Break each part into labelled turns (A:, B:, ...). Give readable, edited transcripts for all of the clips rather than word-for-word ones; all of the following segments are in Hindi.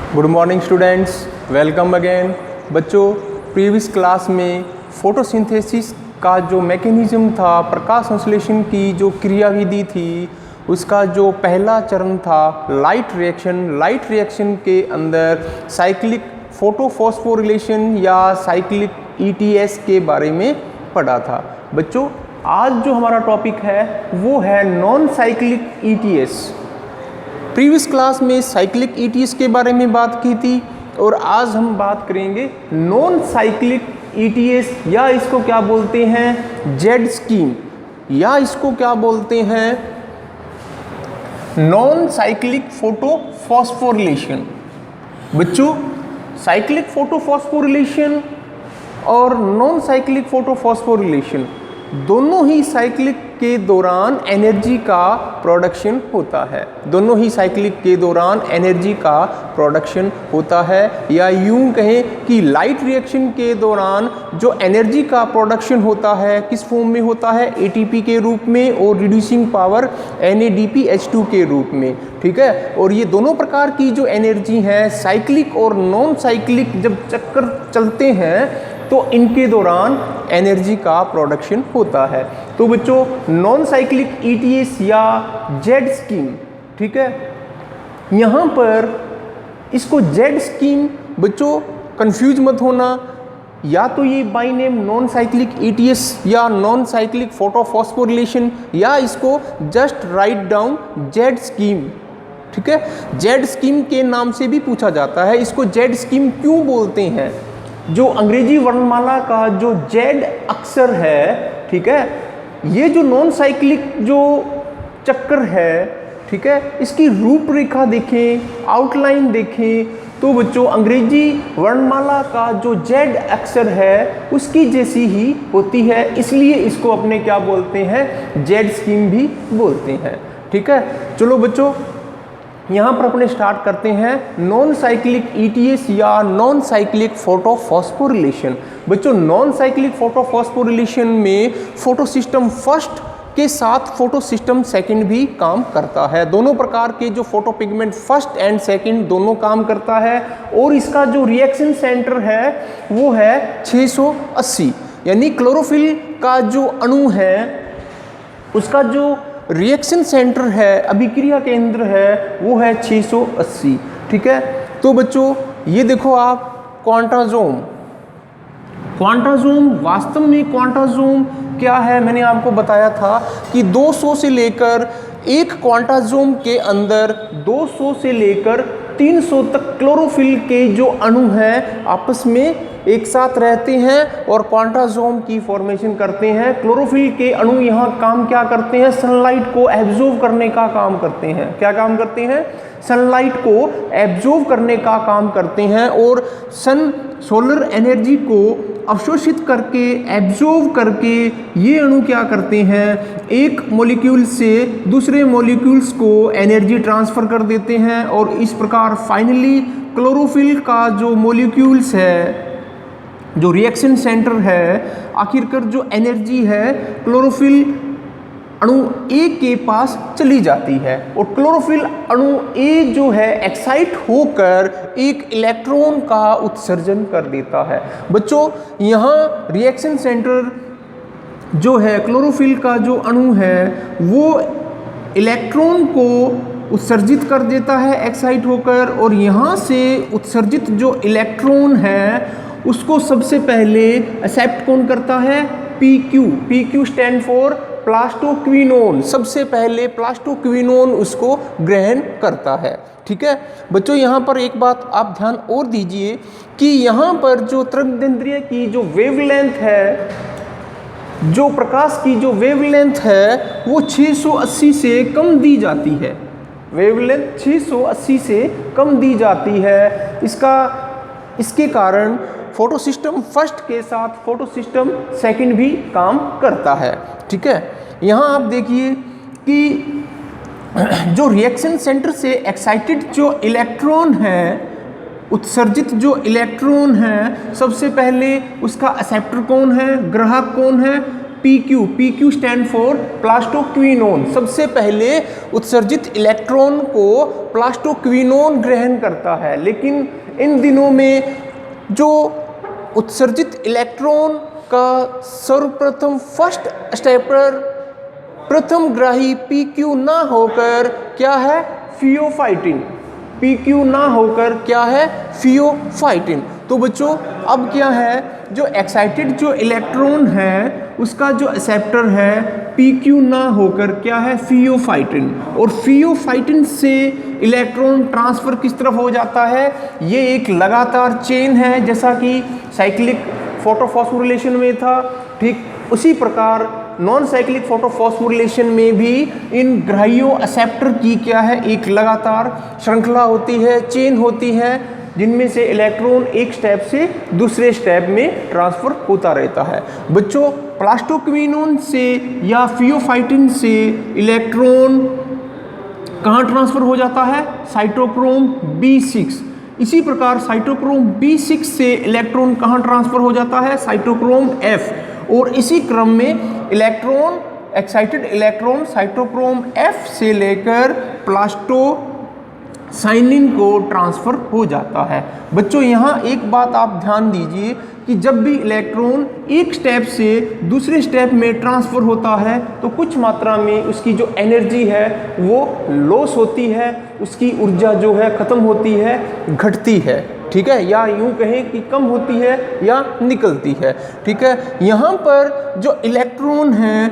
A: Good morning students, welcome again. बच्चों, प्रीवियस क्लास में फोटोसिंथेसिस का जो मैकेनिज्म था, प्रकाश संश्लेषण की जो क्रियाविधि थी, उसका जो पहला चरण था लाइट रिएक्शन के अंदर साइक्लिक फोटोफॉस्फोरिलेशन या साइक्लिक ईटीएस के बारे में पढ़ा था। बच्चों, आज जो हमारा टॉपिक है वो है non cyclic ETS. Previous class में साइक्लिक ईटीएस के बारे में बात की थी और आज हम बात करेंगे नॉन साइक्लिक ईटीएस, या इसको क्या बोलते हैं जेड स्कीम, या इसको क्या बोलते हैं नॉन साइक्लिक फोटोफॉस्फोरिलेशन। बच्चों, साइक्लिक फोटोफॉस्फोरिलेशन और नॉन साइक्लिक फोटोफॉस्फोरिलेशन दोनों ही साइक्लिक के दौरान एनर्जी का प्रोडक्शन होता है। दोनों ही साइक्लिक के दौरान एनर्जी का प्रोडक्शन होता है, या यूं कहें कि लाइट रिएक्शन के दौरान जो एनर्जी का प्रोडक्शन होता है किस फॉर्म में होता है, एटीपी के रूप में और रिड्यूसिंग पावर NADPH2 के रूप में। ठीक है, और ये दोनों प्रकार की जो एनर्जी है साइक्लिक और नॉन साइक्लिक जब चक्कर चलते हैं तो इनके दौरान एनर्जी का प्रोडक्शन होता है। तो बच्चों, नॉन साइक्लिक ईटीएस या जेड स्कीम, ठीक है, यहाँ पर इसको जेड स्कीम, बच्चों कंफ्यूज मत होना, या तो ये by name non cyclic ETS या नॉन साइक्लिक फोटोफॉस्फोरिलेशन, या इसको just write down Z scheme. ठीक है, जेड स्कीम के नाम से भी पूछा जाता है। इसको जेड स्कीम क्यों बोलते हैं? जो अंग्रेजी वर्णमाला का जो जेड अक्षर है, ठीक है, ये जो नॉन साइक्लिक जो चक्कर है, ठीक है, इसकी रूपरेखा देखें, आउटलाइन देखें तो बच्चों अंग्रेजी वर्णमाला का जो जेड अक्षर है उसकी जैसी ही होती है, इसलिए इसको अपने क्या बोलते हैं, जेड स्कीम भी बोलते हैं। ठीक है, चलो बच्चों यहाँ पर अपने स्टार्ट करते हैं नॉन साइक्लिक ईटीएस या नॉन साइक्लिक फोटोफॉस्फोरिलेशन। बच्चों, नॉन साइक्लिक फोटोफॉस्फोरिलेशन में फोटो सिस्टम फर्स्ट के साथ फोटो सिस्टम सेकंड भी काम करता है। दोनों प्रकार के जो photo pigment first and second दोनों काम करता है, और इसका जो रिएक्शन सेंटर है वो है 680, यानी क्लोरोफिल का जो अणु है उसका जो रिएक्शन सेंटर है, अभिक्रिया केंद्र है, वो है 680। ठीक है, तो बच्चों ये देखो आप क्वांटाजोम वास्तव में क्वांटाजोम क्या है, मैंने आपको बताया था कि 200 से लेकर एक क्वांटाजोम के अंदर 200 से लेकर 300 तक क्लोरोफिल के जो अणु हैं आपस में एक साथ रहते हैं और क्वांटाजोम की फॉर्मेशन करते हैं। क्लोरोफिल के अणु यहाँ काम क्या करते हैं, सनलाइट को एब्जॉर्ब करने का काम करते हैं। क्या काम करते हैं? सनलाइट को एब्जॉर्ब करने का काम करते हैं, और सोलर एनर्जी को अवशोषित करके, एब्जॉर्ब करके ये अणु क्या करते हैं, एक मॉलिक्यूल से दूसरे मॉलिक्यूल्स को एनर्जी ट्रांसफर कर देते हैं, और इस प्रकार फाइनली क्लोरोफिल का जो मॉलिक्यूल्स है, जो रिएक्शन सेंटर है, आखिरकार जो एनर्जी है क्लोरोफिल अणु ए के पास चली जाती है, और क्लोरोफिल अणु ए जो है एक्साइट होकर एक इलेक्ट्रॉन का उत्सर्जन कर देता है। बच्चों, यहाँ रिएक्शन सेंटर जो है क्लोरोफिल का जो अणु है वो इलेक्ट्रॉन को उत्सर्जित कर देता है एक्साइट होकर, और यहाँ से उत्सर्जित जो इलेक्ट्रॉन है उसको सबसे पहले एक्सेप्ट कौन करता है, PQ स्टैंड फॉर प्लास्टोक्विनोन। सबसे पहले प्लास्टोक्विनोन उसको ग्रहण करता है। ठीक है बच्चों, यहाँ पर एक बात आप ध्यान और दीजिए कि यहाँ पर जो तरंगदैर्ध्य की जो वेवलेंथ है, जो प्रकाश की जो वेवलेंथ है वो 680 से कम दी जाती है। वेवलेंथ 680 से कम दी जाती है। इसके कारण फोटो सिस्टम फर्स्ट के साथ फोटो सिस्टम सेकंड भी काम करता है। ठीक है, यहाँ आप देखिए कि जो रिएक्शन सेंटर से एक्साइटेड जो इलेक्ट्रॉन है, उत्सर्जित जो इलेक्ट्रॉन है, सबसे पहले उसका एक्सेप्टर कौन है, ग्राहक कौन है, PQ, PQ stand for plastoquinone. सबसे पहले उत्सर्जित इलेक्ट्रॉन को प्लास्टोक्विनोन ग्रहण करता है, लेकिन इन दिनों में जो उत्सर्जित इलेक्ट्रॉन का सर्वप्रथम फर्स्ट स्टेप पर प्रथम ग्राही PQ ना होकर क्या है, फियोफाइटिन। PQ ना होकर क्या है, फियोफाइटिन। तो बच्चों अब क्या है, जो एक्साइटेड जो इलेक्ट्रॉन है उसका जो एक्सेप्टर है PQ ना होकर क्या है, फियोफाइटिन। और फियोफाइटिन से इलेक्ट्रॉन ट्रांसफर किस तरफ हो जाता है, ये एक लगातार चेन है, जैसा कि साइक्लिक फोटोफॉस्फोरिलेशन में था, ठीक उसी प्रकार नॉन साइक्लिक फोटोफॉस्फोरिलेशन में भी इन ग्राहियों एक्सेप्टर की क्या है, एक लगातार श्रृंखला होती है, चेन होती है, जिनमें से इलेक्ट्रॉन एक स्टेप से दूसरे स्टेप में ट्रांसफर होता रहता है। बच्चों प्लास्टोक्विनोन से या फियोफाइटिन से इलेक्ट्रॉन कहाँ ट्रांसफर हो जाता है, साइटोक्रोम B6। इसी प्रकार साइटोक्रोम B6 से इलेक्ट्रॉन कहाँ ट्रांसफर हो जाता है, साइटोक्रोम F। और इसी क्रम में electron excited electron cytochrome F से लेकर प्लास्टोसाइनिन को ट्रांसफर हो जाता है। बच्चों यहाँ एक बात आप ध्यान दीजिए कि जब भी इलेक्ट्रॉन एक स्टेप से दूसरे स्टेप में ट्रांसफर होता है तो कुछ मात्रा में उसकी जो एनर्जी है वो लॉस होती है, उसकी ऊर्जा जो है ख़त्म होती है, घटती है, ठीक है, या यूं कहें कि कम होती है या निकलती है, ठीक है। यहाँ पर जो इलेक्ट्रॉन है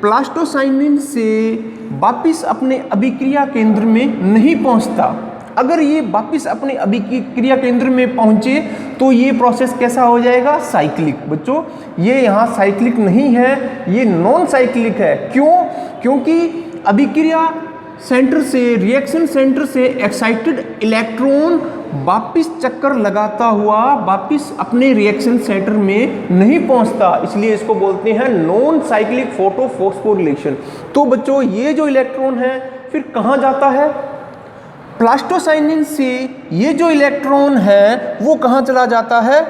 A: प्लास्टोसाइनिन से वापिस अपने अभिक्रिया केंद्र में नहीं पहुँचता। अगर ये वापिस अपने अभिक्रिया केंद्र में पहुँचे तो ये प्रोसेस कैसा हो जाएगा, साइक्लिक। बच्चों ये यहाँ साइक्लिक नहीं है, ये नॉन साइक्लिक है। क्यों, क्योंकि अभिक्रिया सेंटर से, रिएक्शन सेंटर से एक्साइटेड इलेक्ट्रॉन वापिस चक्कर लगाता हुआ वापिस अपने रिएक्शन सेंटर में नहीं पहुंचता, इसलिए इसको बोलते हैं नॉन साइक्लिक फोटोफॉस्फोरिलेशन। तो बच्चों ये जो इलेक्ट्रॉन है फिर कहाँ जाता है, प्लास्टोसाइनिन से ये जो इलेक्ट्रॉन है वो कहाँ चला जाता है,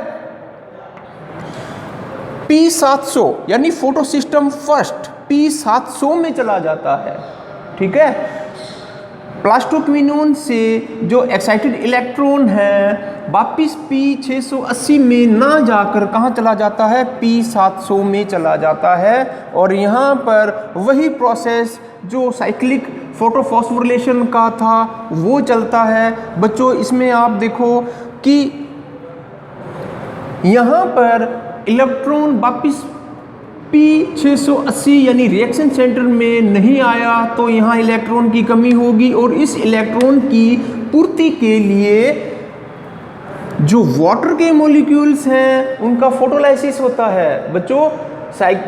A: P700 यानी फोटो सिस्टम फर्स्ट P700 में चला जाता है, ठीक है। प्लास्टोक्विनोन से जो एक्साइटेड इलेक्ट्रॉन है वापिस P680 में ना जाकर कहाँ चला जाता है, P700 में चला जाता है। और यहाँ पर वही प्रोसेस जो साइक्लिक फोटोफॉस्फोरिलेशन का था वो चलता है। बच्चों इसमें आप देखो कि यहाँ पर इलेक्ट्रॉन वापिस P680 यानी रिएक्शन सेंटर में नहीं आया तो यहाँ इलेक्ट्रॉन की कमी होगी, और इस इलेक्ट्रॉन की पूर्ति के लिए जो वाटर के मॉलिक्यूल्स हैं उनका फोटोलाइसिस होता है। बच्चों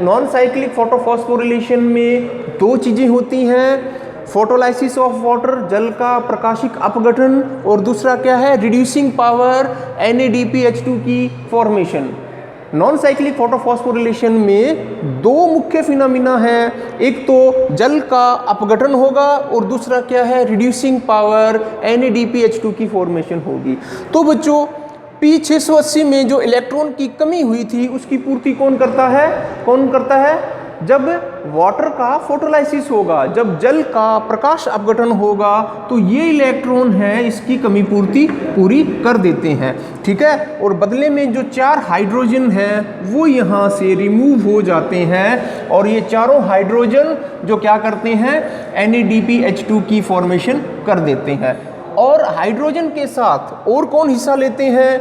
A: नॉन साइक्लिक फोटोफॉस्फोरिलेशन में दो चीज़ें होती हैं, फोटोलाइसिस ऑफ वाटर, जल का प्रकाशिक अपघटन, और दूसरा क्या है, रिड्यूसिंग पावर NADPH2 की फॉर्मेशन। नॉन साइक्लिक फोटोफॉस्फोरिलेशन में दो मुख्य फिनोमिना हैं, एक तो जल का अपघटन होगा और दूसरा क्या है, रिड्यूसिंग पावर NADPH2 की फॉर्मेशन होगी। तो बच्चों P680 में जो इलेक्ट्रॉन की कमी हुई थी उसकी पूर्ति कौन करता है, जब वाटर का फोटोलाइसिस होगा, जब जल का प्रकाश अपघटन होगा तो ये इलेक्ट्रॉन है इसकी कमी पूर्ति पूरी कर देते हैं, ठीक है। और बदले में जो 4 हाइड्रोजन हैं वो यहाँ से रिमूव हो जाते हैं, और ये चारों हाइड्रोजन जो क्या करते हैं, NADPH2 की फॉर्मेशन कर देते हैं। और हाइड्रोजन के साथ और कौन हिस्सा लेते हैं,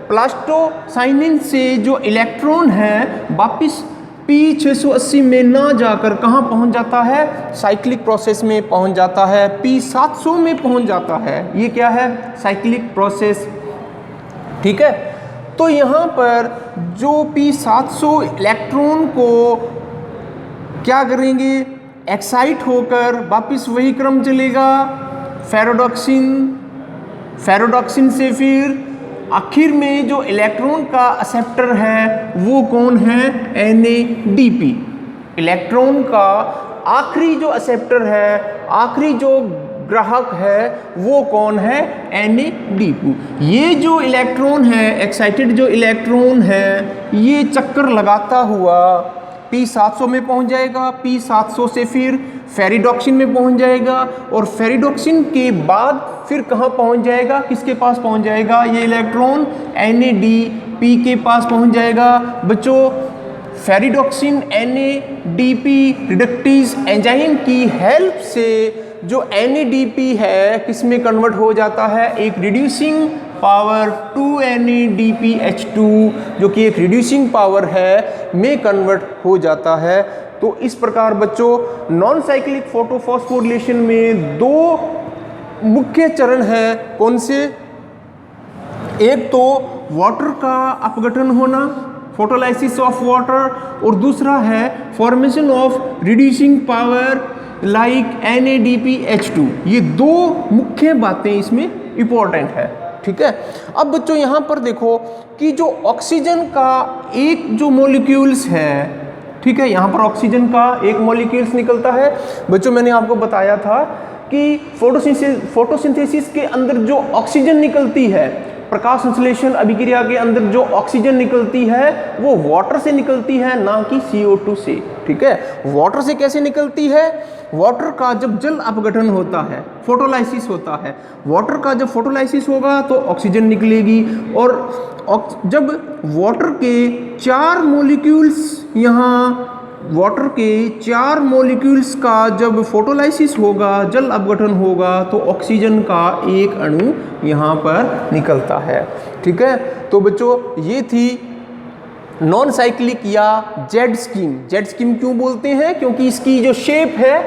A: प्लास्टोसाइनिन से जो इलेक्ट्रॉन है वापिस P680 में ना जाकर कहाँ पहुँच जाता है, साइक्लिक प्रोसेस में पहुँच जाता है, P700 में पहुँच जाता है। ये क्या है, साइक्लिक प्रोसेस, ठीक है। तो यहाँ पर जो P700 इलेक्ट्रॉन को क्या करेंगे, एक्साइट होकर वापिस वही क्रम चलेगा, फेरोडॉक्सिन से फिर आखिर में जो इलेक्ट्रॉन का एक्सेप्टर है वो कौन है, NADP। इलेक्ट्रॉन का आखिरी जो एक्सेप्टर है, आखिरी जो ग्राहक है वो कौन है, NADP। ये जो इलेक्ट्रॉन है, एक्साइटेड जो इलेक्ट्रॉन है, ये चक्कर लगाता हुआ P700 में पहुंच जाएगा, P700 से फिर फेरिडॉक्सिन में पहुंच जाएगा और फेरिडॉक्सिन के बाद फिर कहाँ पहुंच जाएगा, किसके पास पहुंच जाएगा, ये इलेक्ट्रॉन NADP के पास पहुंच जाएगा। बच्चों फेरिडॉक्सिन NADP रिडक्टेज एंजाइम की हेल्प से जो NADP है किस में कन्वर्ट हो जाता है, एक रिड्यूसिंग पावर 2NADPH2 जो कि एक रिड्यूसिंग पावर है में कन्वर्ट हो जाता है। तो इस प्रकार बच्चों नॉन साइक्लिक फोटोफॉस्फोरिलेशन में दो मुख्य चरण हैं। कौन से, एक तो वाटर का अपघटन होना, फोटोलाइसिस ऑफ वाटर, और दूसरा है formation of reducing power like NADPH2। ये दो मुख्य बातें इसमें इंपॉर्टेंट है, ठीक है। अब बच्चों यहाँ पर देखो कि जो ऑक्सीजन का एक जो मॉलिक्यूल्स है, ठीक है, यहाँ पर ऑक्सीजन का एक मॉलिक्यूल्स निकलता है। बच्चों मैंने आपको बताया था कि फोटोसिंथेसिस के अंदर जो ऑक्सीजन निकलती है, प्रकाश संश्लेषण अभिक्रिया के अंदर जो ऑक्सीजन निकलती है वो वाटर से निकलती है, ना कि CO2 से, ठीक है। वाटर से कैसे निकलती है, वाटर का जब जल अपघटन होता है, फोटोलाइसिस होता है, वाटर का जब फोटोलाइसिस होगा तो ऑक्सीजन निकलेगी, और जब वाटर के 4 मॉलिक्यूल्स, यहाँ वाटर के 4 मॉलिक्यूल्स का जब फोटोलाइसिस होगा, जल अपघटन होगा, तो ऑक्सीजन का एक अणु यहाँ पर निकलता है, ठीक है। तो बच्चों ये थी नॉन साइक्लिक या जेड स्कीम। जेड स्कीम क्यों बोलते हैं, क्योंकि इसकी जो शेप है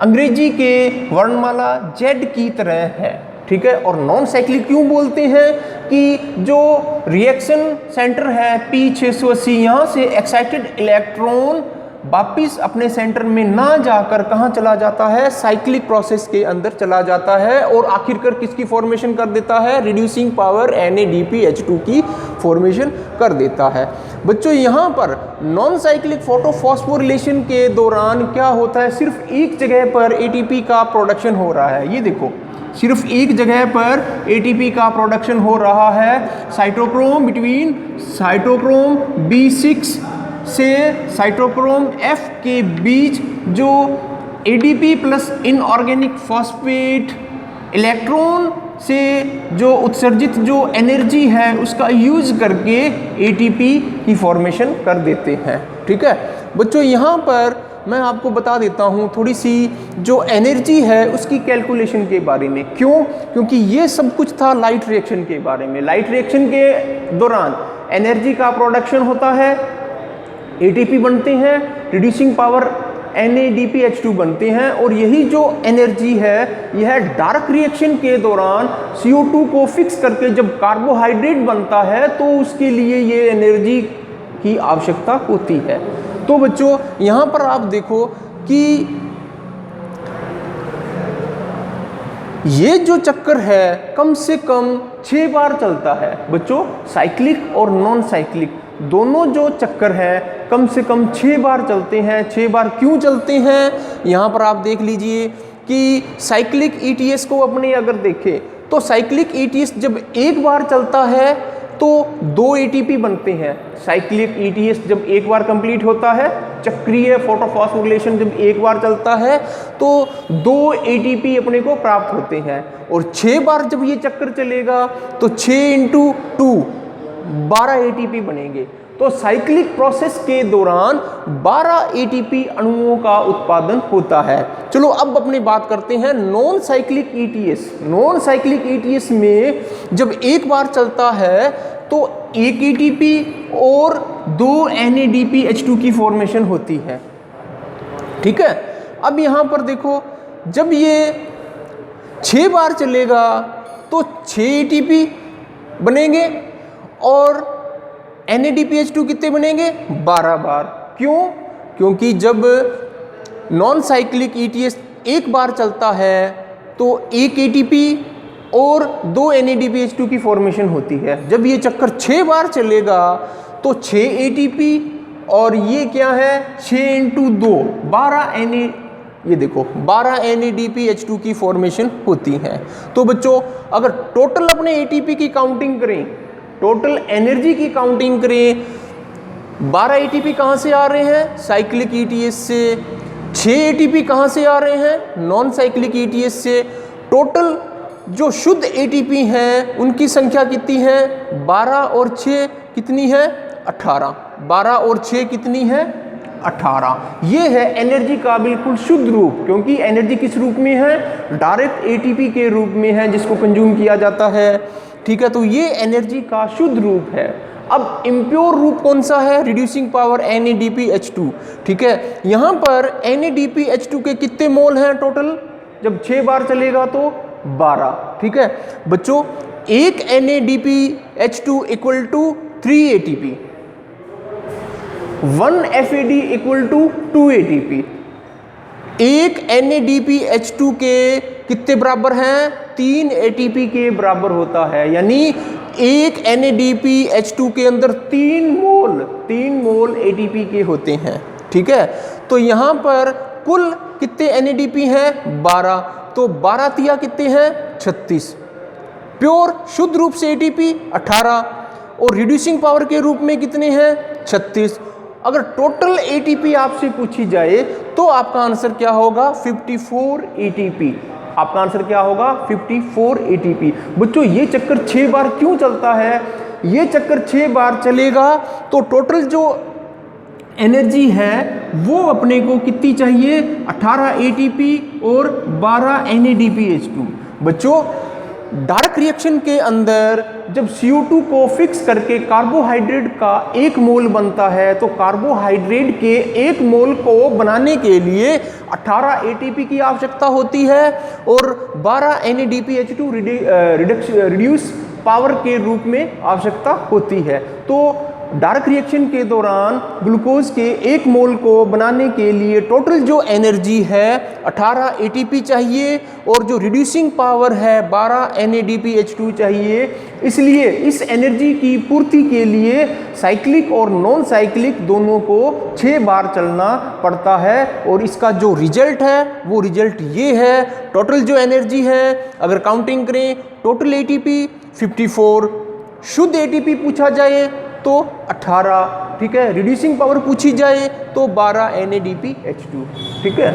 A: अंग्रेजी के वर्णमाला जेड की तरह है, ठीक है। और नॉन साइक्लिक क्यों बोलते हैं कि जो रिएक्शन सेंटर है P680, यहाँ से एक्साइटेड इलेक्ट्रॉन वापिस अपने सेंटर में ना जाकर कहाँ चला जाता है, साइक्लिक प्रोसेस के अंदर चला जाता है, और आखिरकार किसकी फॉर्मेशन कर देता है, रिड्यूसिंग पावर NADPH2 की फॉर्मेशन कर देता है। बच्चों यहाँ पर नॉन साइक्लिक फोटोफॉस्फोरिलेशन के दौरान क्या होता है, सिर्फ एक जगह पर ATP का प्रोडक्शन हो रहा है। ये देखो सिर्फ एक जगह पर ATP का प्रोडक्शन हो रहा है, साइटोक्रोम बिटवीन साइटोक्रोम B6 से साइटोक्रोम F के बीच जो ADP plus inorganic phosphate electron से जो उत्सर्जित जो एनर्जी है उसका यूज करके ATP की फॉर्मेशन कर देते हैं, ठीक है। बच्चों यहाँ पर मैं आपको बता देता हूँ थोड़ी सी जो एनर्जी है उसकी कैलकुलेशन के बारे में। क्यों, क्योंकि ये सब कुछ था लाइट रिएक्शन के बारे में। लाइट रिएक्शन के दौरान एनर्जी का प्रोडक्शन होता है, ATP बनते हैं, रिड्यूसिंग पावर NADPH2 बनते हैं, और यही जो एनर्जी है यह डार्क रिएक्शन के दौरान CO2 को फिक्स करके जब कार्बोहाइड्रेट बनता है तो उसके लिए ये एनर्जी की आवश्यकता होती है। तो बच्चों यहाँ पर आप देखो कि ये जो चक्कर है कम से कम 6 बार चलता है। बच्चों साइक्लिक और नॉन साइक्लिक दोनों जो चक्कर है कम से कम 6 बार चलते हैं। 6 बार क्यों चलते हैं, यहाँ पर आप देख लीजिए कि साइक्लिक ETS को अपने अगर देखें तो साइक्लिक ETS जब एक बार चलता है तो 2 ATP बनते हैं। साइक्लिक ETS जब एक बार कंप्लीट होता है, चक्रीय फोटोफॉस्फोरिलेशन जब एक बार चलता है तो 2 ATP अपने को प्राप्त होते हैं, और 6 बार जब ये चक्कर चलेगा तो 6 × 2 12 ATP बनेंगे। तो साइक्लिक प्रोसेस के दौरान 12 ATP अणुओं का उत्पादन होता है। चलो अब अपनी बात करते हैं non cyclic ETS। Non cyclic ETS में जब एक बार चलता है तो 1 ATP और 2 NADPH2 की फॉर्मेशन होती है, ठीक है। अब यहाँ पर देखो जब ये 6 बार चलेगा तो 6 ATP बनेंगे और NADPH2 कितने बनेंगे, 12 बार। क्यों, क्योंकि जब नॉन साइक्लिक ETS एक बार चलता है तो 1 ATP और 2 NADPH2 की फॉर्मेशन होती है। जब ये चक्कर 6 बार चलेगा तो 6 ATP और ये क्या है 6 × 2 12 ये देखो 12 NADPH2 की फॉर्मेशन होती है। तो बच्चों अगर टोटल अपने ATP की काउंटिंग करें, टोटल एनर्जी की काउंटिंग करें 12 एटीपी कहाँ से आ रहे हैं? साइक्लिक ईटीएस से। 6 एटीपी कहाँ से आ रहे हैं? नॉन साइक्लिक ईटीएस से। टोटल जो शुद्ध एटीपी हैं उनकी संख्या कितनी है? 12 और 6 कितनी है? 18। 12 और 6 कितनी है? 18। ये है एनर्जी का बिल्कुल शुद्ध रूप, क्योंकि एनर्जी किस रूप में है? डायरेक्ट एटीपी के रूप में है जिसको कंज्यूम किया जाता है। ठीक है, तो ये एनर्जी का शुद्ध रूप है। अब इम्प्योर रूप कौन सा है? Reducing power NADPH2। ठीक है, यहाँ पर NADPH2 के कितने मोल हैं टोटल? जब 6 बार चलेगा तो 12। ठीक है बच्चों, एक NADPH2 equal to 3 ATP, 1 FAD equal to 2 ATP। एक NADPH2 के कितने बराबर हैं? 3 ATP के बराबर होता है। यानी एक NADPH2 के अंदर 3 मोल ATP के होते हैं। ठीक है, तो यहाँ पर कुल कितने NADP हैं? 12। तो 12 तिया कितने हैं? 36। प्योर शुद्ध रूप से ATP 18 और रिड्यूसिंग पावर के रूप में कितने हैं? 36। अगर टोटल ATP आपसे पूछी जाए तो आपका आंसर क्या होगा? 54 ATP। आपका आंसर क्या होगा? 54 ATP। बच्चों ये चक्कर 6 बार क्यों चलता है? ये चक्कर 6 बार चलेगा तो टोटल जो एनर्जी है वो अपने को कितनी चाहिए? 18 ATP और 12 NADPH2। बच्चों डार्क रिएक्शन के अंदर जब CO2 को फिक्स करके कार्बोहाइड्रेट का 1 मोल बनता है तो कार्बोहाइड्रेट के 1 मोल को बनाने के लिए 18 ATP की आवश्यकता होती है और 12 NADPH2 रिड्यूस पावर के रूप में आवश्यकता होती है। तो डार्क रिएक्शन के दौरान ग्लूकोज के 1 मोल को बनाने के लिए टोटल जो एनर्जी है 18 ATP चाहिए और जो रिड्यूसिंग पावर है 12 NADPH2 चाहिए। इसलिए इस एनर्जी की पूर्ति के लिए साइक्लिक और नॉन साइक्लिक दोनों को 6 बार चलना पड़ता है और इसका जो रिजल्ट है वो रिजल्ट ये है। टोटल जो एनर्जी है अगर काउंटिंग करें टोटल ATP 54, शुद्ध ATP पूछा जाए तो 18। ठीक है, रिड्यूसिंग पावर पूछी जाए तो 12 NADPH2। ठीक है।